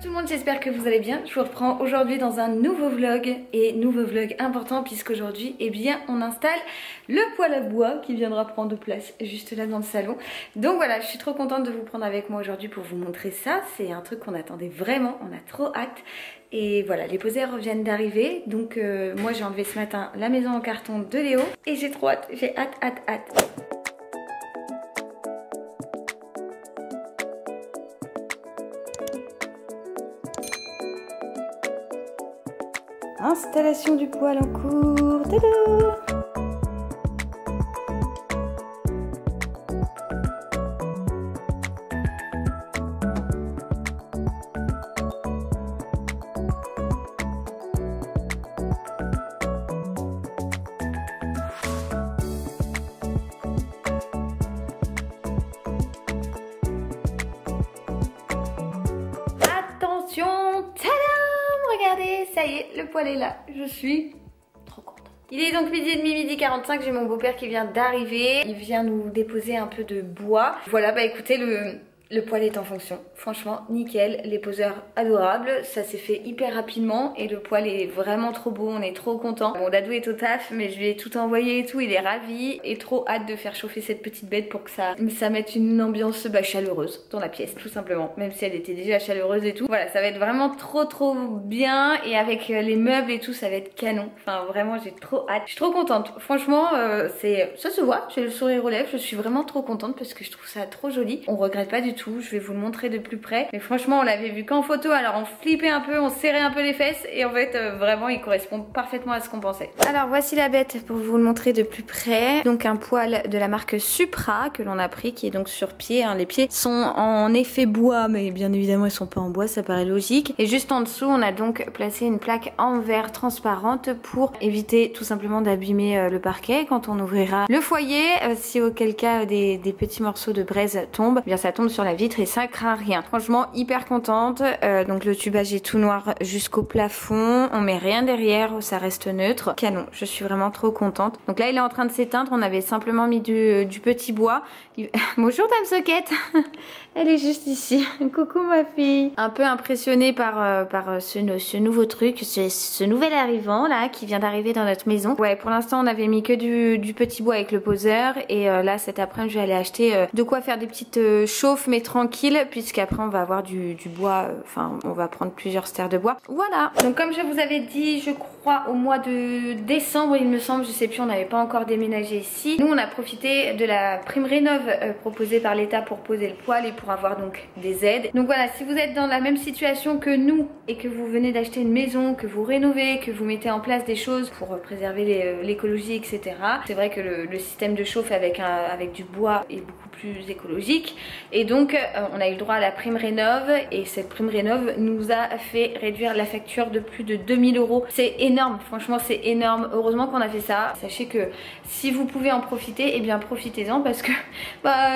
tout le monde, j'espère que vous allez bien. Je vous reprends aujourd'hui dans un nouveau vlog et nouveau vlog important puisqu'aujourd'hui, eh bien, on installe le poêle à bois qui viendra prendre place juste là dans le salon. Donc voilà, je suis trop contente de vous prendre avec moi aujourd'hui pour vous montrer ça. C'est un truc qu'on attendait vraiment, on a trop hâte. Et voilà, les poseurs viennent d'arriver. Donc moi j'ai enlevé ce matin la maison en carton de Léo et j'ai trop hâte, j'ai hâte. Installation du poêle en cours. Tada! Attention, tadam! Regardez, ça y est, le poêle est là. Je suis trop contente. Il est donc midi et demi, midi 45. J'ai mon beau-père qui vient d'arriver. Il vient nous déposer un peu de bois. Voilà, bah écoutez, le poêle est en fonction. Franchement, nickel. Les poseurs adorables. Ça s'est fait hyper rapidement et le poêle est vraiment trop beau. On est trop contents. Bon, Dadou est au taf, mais je lui ai tout envoyé et tout. Il est ravi et trop hâte de faire chauffer cette petite bête pour que ça mette une ambiance chaleureuse dans la pièce, tout simplement. Même si elle était déjà chaleureuse et tout. Voilà, ça va être vraiment trop bien. Et avec les meubles et tout, ça va être canon. Enfin, vraiment, j'ai trop hâte. Je suis trop contente. Franchement, ça se voit. J'ai le sourire aux lèvres. Je suis vraiment trop contente parce que je trouve ça trop joli. On regrette pas du tout. Je vais vous le montrer de plus près, mais franchement on l'avait vu qu'en photo, alors on flippait un peu, on serrait un peu les fesses et en fait vraiment il correspond parfaitement à ce qu'on pensait. Alors voici la bête pour vous le montrer de plus près. Donc un poêle de la marque Supra que l'on a pris, qui est donc sur pied, hein. Les pieds sont en effet bois, mais bien évidemment ils sont pas en bois, ça paraît logique. Et juste en dessous on a donc placé une plaque en verre transparente pour éviter tout simplement d'abîmer le parquet quand on ouvrira le foyer. Si auquel cas des petits morceaux de braise tombent, eh bien ça tombe sur la vitre et ça craint rien. Franchement hyper contente. Donc le tubage est tout noir jusqu'au plafond, on met rien derrière, ça reste neutre. Canon, je suis vraiment trop contente. Donc là il est en train de s'éteindre, on avait simplement mis du petit bois. Bonjour Dame Soquette. Elle est juste ici. Coucou ma fille. Un peu impressionnée par ce nouveau truc, ce nouvel arrivant là qui vient d'arriver dans notre maison. Ouais, pour l'instant on avait mis que du petit bois avec le poseur et là cet après-midi je vais aller acheter de quoi faire des petites chauffes mais tranquille, puisqu'après on va avoir du bois, enfin on va prendre plusieurs stères de bois. Voilà, donc comme je vous avais dit, je crois au mois de décembre il me semble, je sais plus, on n'avait pas encore déménagé ici. Nous on a profité de la prime rénov proposée par l'État pour poser le poêle et pour avoir donc des aides. Donc voilà, si vous êtes dans la même situation que nous et que vous venez d'acheter une maison, que vous rénovez, que vous mettez en place des choses pour préserver l'écologie, etc. C'est vrai que le système de chauffe avec du bois est beaucoup plus écologique et donc on a eu le droit à la prime rénov et cette prime rénov nous a fait réduire la facture de plus de 2000 €. C'est énorme, franchement c'est énorme. Heureusement qu'on a fait ça. Sachez que si vous pouvez en profiter, eh bien profitez-en parce que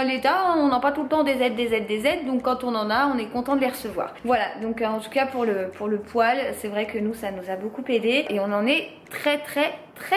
l'État, on n'a pas tout le temps des aides, donc quand on en a, on est content de les recevoir. Voilà, donc en tout cas pour le poêle, c'est vrai que nous ça nous a beaucoup aidé et on en est très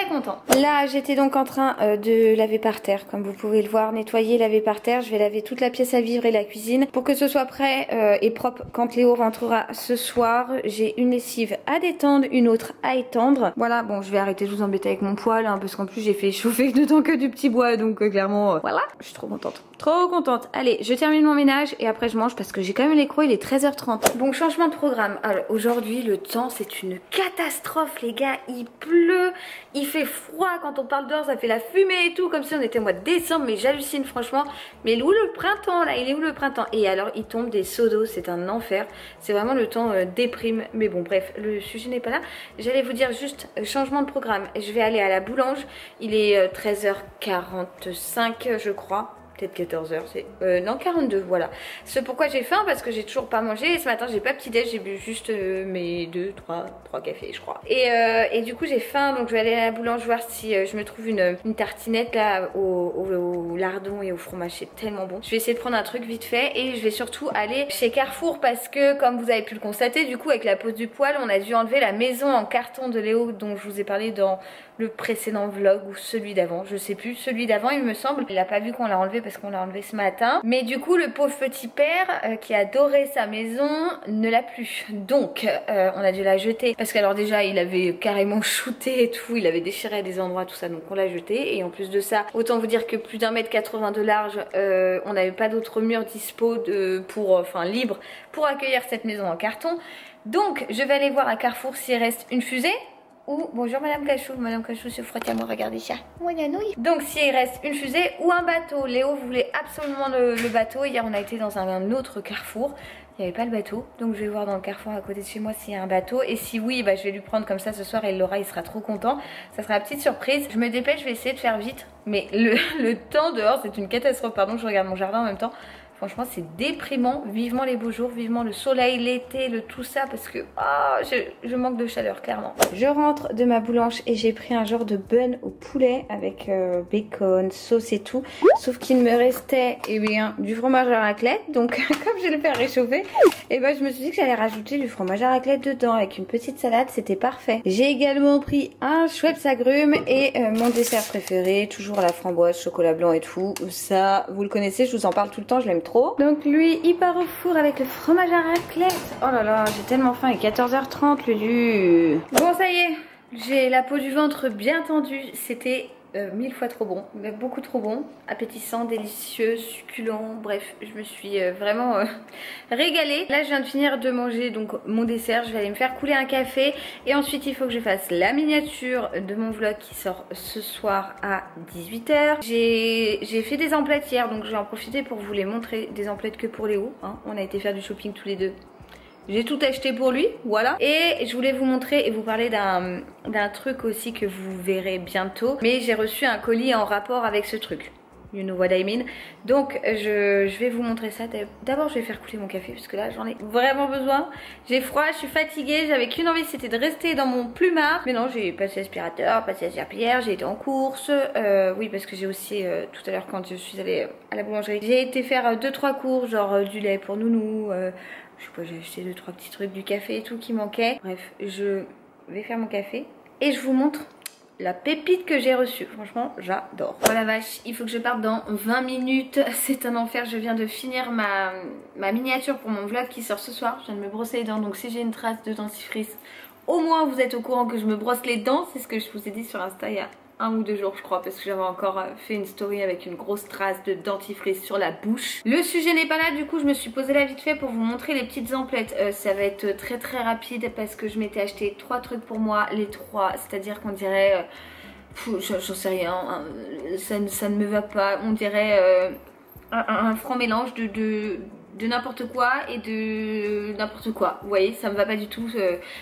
content. Là j'étais donc en train de laver par terre, comme vous pouvez le voir, nettoyer, laver par terre. Je vais laver toute la pièce à vivre et la cuisine pour que ce soit prêt et propre quand Léo rentrera ce soir. J'ai une lessive à détendre, une autre à étendre. Voilà, bon je vais arrêter de vous embêter avec mon poêle hein, parce qu'en plus j'ai fait chauffer dedans que du petit bois, donc clairement voilà, je suis trop contente. Trop contente. Allez, je termine mon ménage et après je mange parce que j'ai quand même les crocs, il est 13h30. Bon, changement de programme. Alors aujourd'hui le temps c'est une catastrophe les gars, il pleut, il fait froid, quand on parle dehors ça fait la fumée et tout, comme si on était au mois de décembre, mais j'hallucine franchement. Mais où le printemps là, il est où le printemps? Et alors il tombe des seaux d'eau, c'est un enfer. C'est vraiment le temps déprime. Mais bon bref, le sujet n'est pas là. J'allais vous dire juste changement de programme. Je vais aller à la boulange, il est 13h45 je crois. Peut-être 14h, c'est... non, 42, voilà. C'est pourquoi j'ai faim, parce que j'ai toujours pas mangé. Et ce matin, j'ai pas petit déj, j'ai bu juste mes 3 cafés, je crois. Et du coup, j'ai faim, donc je vais aller à la boulange voir si je me trouve une tartinette là au lardon et au fromage. C'est tellement bon. Je vais essayer de prendre un truc vite fait et je vais surtout aller chez Carrefour parce que, comme vous avez pu le constater, du coup, avec la pose du poêle, on a dû enlever la maison en carton de Léo dont je vous ai parlé dans le précédent vlog ou celui d'avant, je sais plus, celui d'avant il me semble. Il a pas vu qu'on l'a enlevé parce qu'on l'a enlevé ce matin. Mais du coup le pauvre petit père qui adorait sa maison ne l'a plus. Donc on a dû la jeter parce qu'alors déjà il avait carrément shooté et tout, il avait déchiré des endroits tout ça, donc on l'a jeté. Et en plus de ça, autant vous dire que plus d'1,80 m de large, on n'avait pas d'autres murs dispo enfin libre pour accueillir cette maison en carton. Donc je vais aller voir à Carrefour s'il reste une fusée. Ou bonjour Madame Cachou se frotte à moi, regardez ça. Donc s'il reste une fusée ou un bateau. Léo voulait absolument le bateau. Hier on a été dans un autre Carrefour, il n'y avait pas le bateau. Donc je vais voir dans le Carrefour à côté de chez moi s'il y a un bateau. Et si oui, bah, je vais lui prendre comme ça ce soir, il l'aura, il sera trop content. Ça sera la petite surprise. Je me dépêche, je vais essayer de faire vite. Mais le temps dehors c'est une catastrophe. Pardon, je regarde mon jardin en même temps. Franchement c'est déprimant, vivement les beaux jours, vivement le soleil, l'été, le tout ça parce que je manque de chaleur clairement. Je rentre de ma boulange et j'ai pris un genre de bun au poulet avec bacon, sauce et tout. Sauf qu'il me restait du fromage à raclette. Donc comme je vais le faire réchauffer, et ben je me suis dit que j'allais rajouter du fromage à raclette dedans avec une petite salade, c'était parfait. J'ai également pris un Schweppes agrumes et mon dessert préféré, toujours la framboise, chocolat blanc et tout. Ça vous le connaissez, je vous en parle tout le temps, je l'aime trop. Donc lui il part au four avec le fromage à raclette. Oh là là j'ai tellement faim, il est 14h30 Lulu. Bon ça y est, j'ai la peau du ventre bien tendue. C'était 1000 fois trop bon, mais beaucoup trop bon, appétissant, délicieux, succulent, bref je me suis vraiment régalée. Là je viens de finir de manger donc mon dessert, je vais aller me faire couler un café et ensuite il faut que je fasse la miniature de mon vlog qui sort ce soir à 18 h. J'ai fait des emplettes hier donc je vais en profiter pour vous les montrer, des emplettes que pour Léo, hein. On a été faire du shopping tous les deux. J'ai tout acheté pour lui, voilà. Et je voulais vous montrer et vous parler d'un truc aussi que vous verrez bientôt. Mais j'ai reçu un colis en rapport avec ce truc. You know what I mean. Donc je vais vous montrer ça. D'abord je vais faire couler mon café parce que là j'en ai vraiment besoin. J'ai froid, je suis fatiguée, j'avais qu'une envie, c'était de rester dans mon plumard. Mais non, j'ai passé l'aspirateur, passé la serpillière, j'ai été en course. Oui parce que j'ai aussi tout à l'heure quand je suis allée à la boulangerie, j'ai été faire 2-3 courses, genre du lait pour nounou. Je sais pas, j'ai acheté 2-3 petits trucs, du café et tout qui manquait. Bref, je vais faire mon café et je vous montre la pépite que j'ai reçue. Franchement, j'adore. Oh la vache, il faut que je parte dans 20 minutes. C'est un enfer, je viens de finir ma miniature pour mon vlog qui sort ce soir. Je viens de me brosser les dents, donc si j'ai une trace de dentifrice, au moins vous êtes au courant que je me brosse les dents. C'est ce que je vous ai dit sur Insta il y a 1 ou 2 jours je crois, parce que j'avais encore fait une story avec une grosse trace de dentifrice sur la bouche. Le sujet n'est pas là, du coup je me suis posé là vite fait pour vous montrer les petites emplettes. Ça va être très très rapide parce que je m'étais acheté 3 trucs pour moi, les 3, c'est à dire qu'on dirait j'en sais rien, hein, ça ne me va pas, on dirait un franc mélange de n'importe quoi et de n'importe quoi, vous voyez, ça me va pas du tout.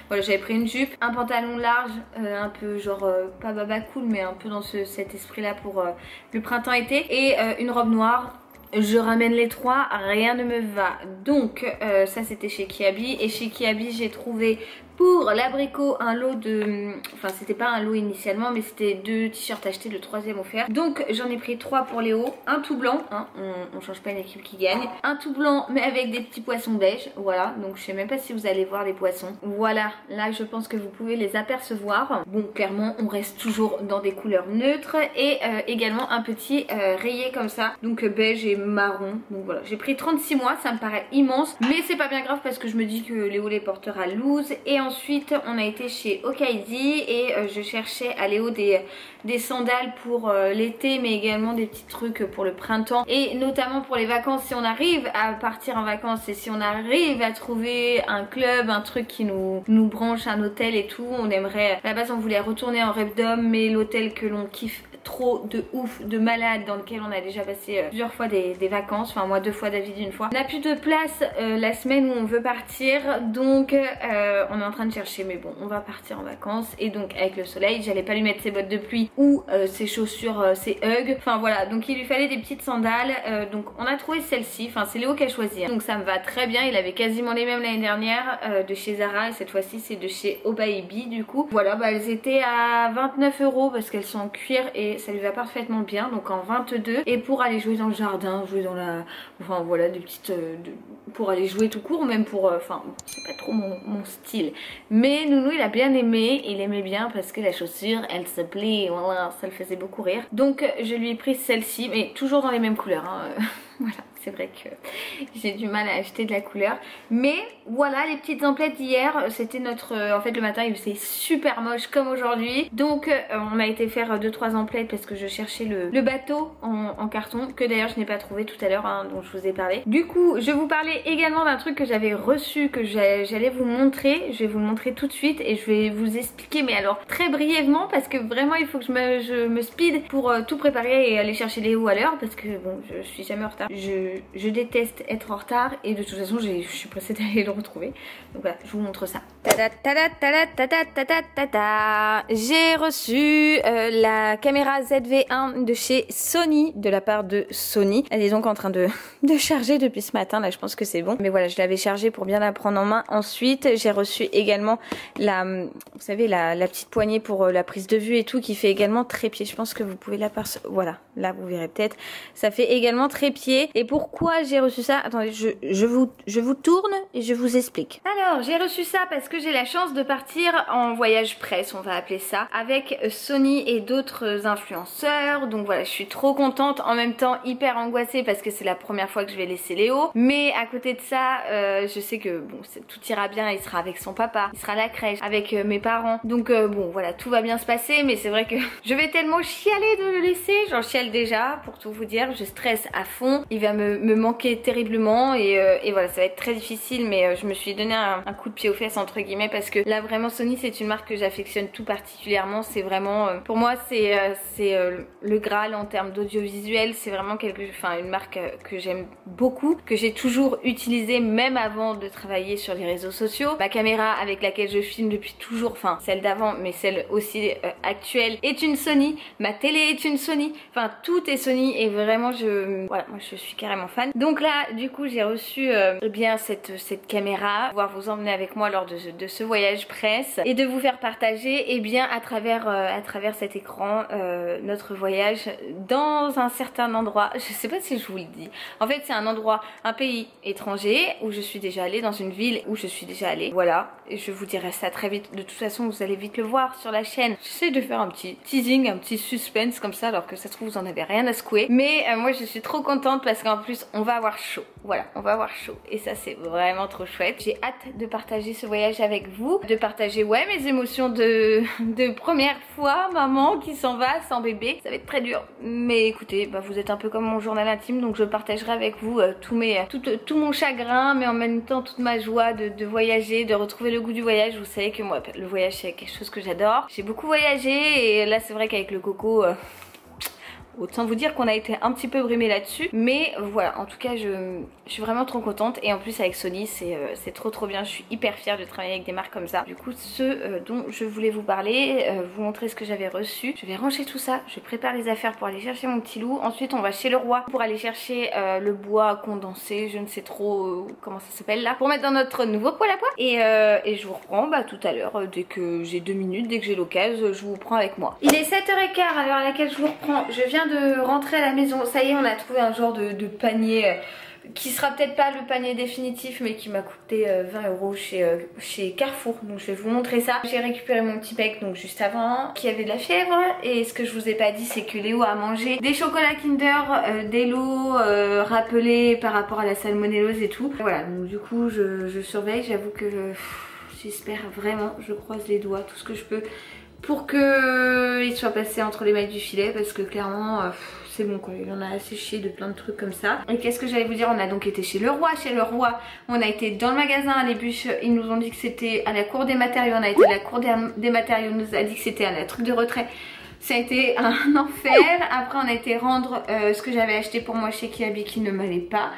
Voilà, j'avais pris une jupe, un pantalon large, un peu genre pas baba cool mais un peu dans cet esprit là pour le printemps-été, et une robe noire. Je ramène les 3, rien ne me va. Donc ça c'était chez Kiabi, et chez Kiabi j'ai trouvé pour l'abricot un lot de... Enfin c'était pas un lot initialement mais c'était 2 t-shirts achetés, le 3e offert. Donc j'en ai pris 3 pour Léo, un tout blanc, hein, on change pas une équipe qui gagne. Un tout blanc mais avec des petits poissons beige, voilà. Donc je sais même pas si vous allez voir les poissons. Voilà, là je pense que vous pouvez les apercevoir. Bon clairement on reste toujours dans des couleurs neutres. Et également un petit rayé comme ça, donc beige et marron. Donc voilà, j'ai pris 36 mois, ça me paraît immense. Mais c'est pas bien grave parce que je me dis que Léo les portera loose. Et ensuite on a été chez Okaidi et je cherchais à Léo des sandales pour l'été, mais également des petits trucs pour le printemps et notamment pour les vacances. Si on arrive à partir en vacances et si on arrive à trouver un club, un truc qui nous branche, un hôtel et tout, on aimerait, à la base on voulait retourner en Repdom, mais l'hôtel que l'on kiffe trop de ouf, de malade, dans lequel on a déjà passé plusieurs fois des vacances, enfin moi 2 fois, David 1 fois. On n'a plus de place la semaine où on veut partir, donc on est en train de chercher, mais bon on va partir en vacances. Et donc avec le soleil, j'allais pas lui mettre ses bottes de pluie ou ses chaussures, ses Ugg, enfin voilà, donc il lui fallait des petites sandales. Donc on a trouvé celle-ci, enfin c'est Léo qui a choisi, hein. Donc ça me va très bien, il avait quasiment les mêmes l'année dernière de chez Zara, et cette fois-ci c'est de chez Obaebi du coup. Voilà, bah elles étaient à 29 € parce qu'elles sont en cuir et ça lui va parfaitement bien, donc en 22. Et pour aller jouer dans le jardin, jouer dans la... Enfin voilà, des petites... pour aller jouer tout court, même pour... Enfin, c'est pas trop mon style. Mais Nounou, il a bien aimé, il aimait bien parce que la chaussure, elle se plie, voilà, ça le faisait beaucoup rire. Donc je lui ai pris celle-ci, mais toujours dans les mêmes couleurs, hein. Voilà, c'est vrai que j'ai du mal à acheter de la couleur. Mais voilà, les petites emplettes d'hier, c'était notre... en fait le matin il faisait super moche comme aujourd'hui. Donc on a été faire 2-3 emplettes parce que je cherchais le bateau en carton. Que d'ailleurs je n'ai pas trouvé tout à l'heure, hein, dont je vous ai parlé. Du coup je vous parlais également d'un truc que j'avais reçu, que j'allais vous montrer. Je vais vous le montrer tout de suite et je vais vous expliquer, mais alors très brièvement, parce que vraiment il faut que je me speed pour tout préparer et aller chercher Léo à l'heure, parce que bon, je suis jamais en retard. Je déteste être en retard et de toute façon je suis pressée d'aller le retrouver. Donc voilà, je vous montre ça. J'ai reçu la caméra ZV-1 de chez Sony, de la part de Sony. Elle est donc en train de charger depuis ce matin, là je pense que c'est bon. Mais voilà, je l'avais chargée pour bien la prendre en main. Ensuite j'ai reçu également vous savez la petite poignée pour la prise de vue et tout, qui fait également trépied. Je pense que vous pouvez l'apercevoir. Voilà, là vous verrez peut-être. Ça fait également trépied. Et pourquoi j'ai reçu ça? Attendez, je vous tourne et je vous explique. Alors j'ai reçu ça parce que j'ai la chance de partir en voyage presse, on va appeler ça, avec Sony et d'autres influenceurs. Donc voilà, je suis trop contente, en même temps hyper angoissée parce que c'est la première fois que je vais laisser Léo. Mais à côté de ça, je sais que bon, tout ira bien, il sera avec son papa, il sera à la crèche, avec mes parents. Donc bon voilà, tout va bien se passer, mais c'est vrai que je vais tellement chialer de le laisser. J'en chiale déjà, pour tout vous dire, je stresse à fond. Il va me manquer terriblement et voilà, ça va être très difficile, mais je me suis donné un coup de pied aux fesses entre guillemets, parce que là vraiment Sony c'est une marque que j'affectionne tout particulièrement. C'est vraiment pour moi c'est le Graal en termes d'audiovisuel. C'est vraiment une marque que j'aime beaucoup, que j'ai toujours utilisée même avant de travailler sur les réseaux sociaux. Ma caméra avec laquelle je filme depuis toujours, enfin celle d'avant mais celle aussi actuelle, est une Sony. Ma télé est une Sony, enfin tout est Sony et vraiment voilà, moi je suis carrément fan. Donc là du coup j'ai reçu eh bien cette caméra, pouvoir vous emmener avec moi lors de ce voyage presse et de vous faire partager eh bien à travers cet écran notre voyage dans un certain endroit. Je sais pas si je vous le dis, en fait c'est un pays étranger où je suis déjà allée, dans une ville où je suis déjà allée, voilà, et je vous dirai ça très vite. De toute façon vous allez vite le voir sur la chaîne. J'essaie de faire un petit teasing, un petit suspense comme ça, alors que ça se trouve vous en avez rien à secouer, mais moi je suis trop contente parce qu'en plus on va avoir chaud. Voilà, on va avoir chaud et ça c'est vraiment trop chouette. J'ai hâte de partager ce voyage avec vous, de partager ouais mes émotions de première fois maman qui s'en va sans bébé. Ça va être très dur, mais écoutez, bah, vous êtes un peu comme mon journal intime, donc je partagerai avec vous tout mon chagrin, mais en même temps toute ma joie de voyager, de retrouver le goût du voyage. Vous savez que moi le voyage c'est quelque chose que j'adore. J'ai beaucoup voyagé et là c'est vrai qu'avec le coco autant vous dire qu'on a été un petit peu brimé là-dessus. Mais voilà, en tout cas je suis vraiment trop contente. Et en plus avec Sony c'est trop bien. Je suis hyper fière de travailler avec des marques comme ça. Du coup ce dont je voulais vous parler, vous montrer ce que j'avais reçu. Je vais ranger tout ça, je prépare les affaires pour aller chercher mon petit loup. Ensuite on va chez le roi pour aller chercher le bois condensé, je ne sais trop comment ça s'appelle là, pour mettre dans notre nouveau poêle à bois. Et je vous reprends tout à l'heure, dès que j'ai 2 minutes, dès que j'ai l'occasion, je vous prends avec moi. Il est 7h15 à l'heure à laquelle je vous reprends. Je viens de rentrer à la maison. Ça y est, on a trouvé un genre de panier qui sera peut-être pas le panier définitif, mais qui m'a coûté 20 € chez Carrefour. Donc je vais vous montrer ça. J'ai récupéré mon petit bec donc juste avant, qui avait de la fièvre. Et ce que je vous ai pas dit, c'est que Léo a mangé des chocolats Kinder, des lots rappelés par rapport à la salmonellose et tout. Voilà, donc du coup je surveille. J'avoue que j'espère vraiment, je croise les doigts, tout ce que je peux, pour qu'il soit passé entre les mailles du filet, parce que clairement c'est bon quoi, il en a assez chié de plein de trucs comme ça. Et qu'est-ce que j'allais vous dire, on a donc été chez le roi. Chez le roi on a été dans le magasin à les bûches, ils nous ont dit que c'était à la cour des matériaux. On a été à la cour des matériaux, on nous a dit que c'était à la truc de retrait. Ça a été un enfer. Après on a été rendre ce que j'avais acheté pour moi chez Kiabi qui ne m'allait pas.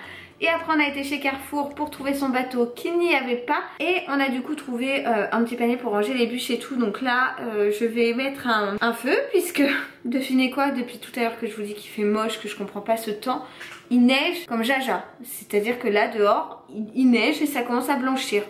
Et après on a été chez Carrefour pour trouver son bateau qu'il n'y avait pas. Et on a du coup trouvé un petit panier pour ranger les bûches et tout. Donc là je vais mettre un feu puisque devinez quoi, depuis tout à l'heure que je vous dis qu'il fait moche, que je comprends pas ce temps, il neige comme jaja. C'est à dire que là dehors il neige et ça commence à blanchir.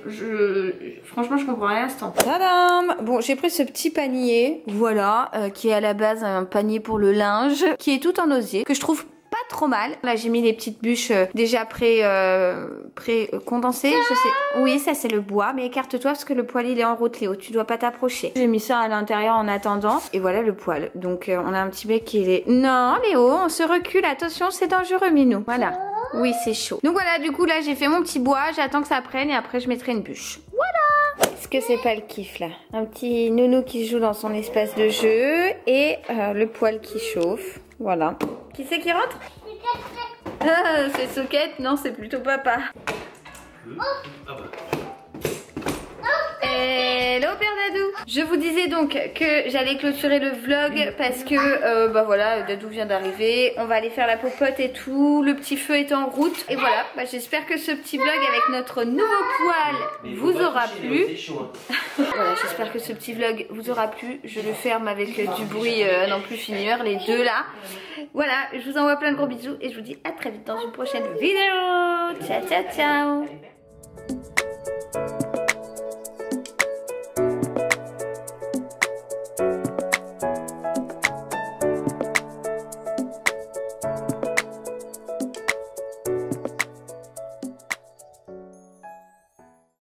Franchement je comprends rien à ce temps. Tadam! Bon, j'ai pris ce petit panier, voilà, qui est à la base un panier pour le linge, qui est tout en osier, que je trouve pas trop mal. Là j'ai mis les petites bûches déjà pré-condensées, je sais. Oui, ça c'est le bois, mais écarte-toi parce que le poêle il est en route, Léo, tu dois pas t'approcher. J'ai mis ça à l'intérieur en attendant, et voilà le poêle. Donc on a un petit bec qui est... Non Léo, on se recule, attention c'est dangereux Minou. Voilà. Oui, c'est chaud. Donc voilà, du coup là j'ai fait mon petit bois, j'attends que ça prenne et après je mettrai une bûche. Voilà. Est-ce que c'est pas le kiff là? Un petit nounou qui joue dans son espace de jeu et le poêle qui chauffe. Voilà. Qui c'est qui rentre? Ah, c'est Soquette? Non, c'est plutôt papa. Hello Père Dadou. Je vous disais donc que j'allais clôturer le vlog parce que bah voilà, Dadou vient d'arriver, on va aller faire la popote et tout, le petit feu est en route et voilà, bah, j'espère que ce petit vlog avec notre nouveau poêle vous aura plu. Voilà, j'espère que ce petit vlog vous aura plu. Je le ferme avec du bruit à n'en plus finir, les deux là. Voilà, je vous envoie plein de gros bisous et je vous dis à très vite dans une prochaine vidéo. Ciao ciao ciao.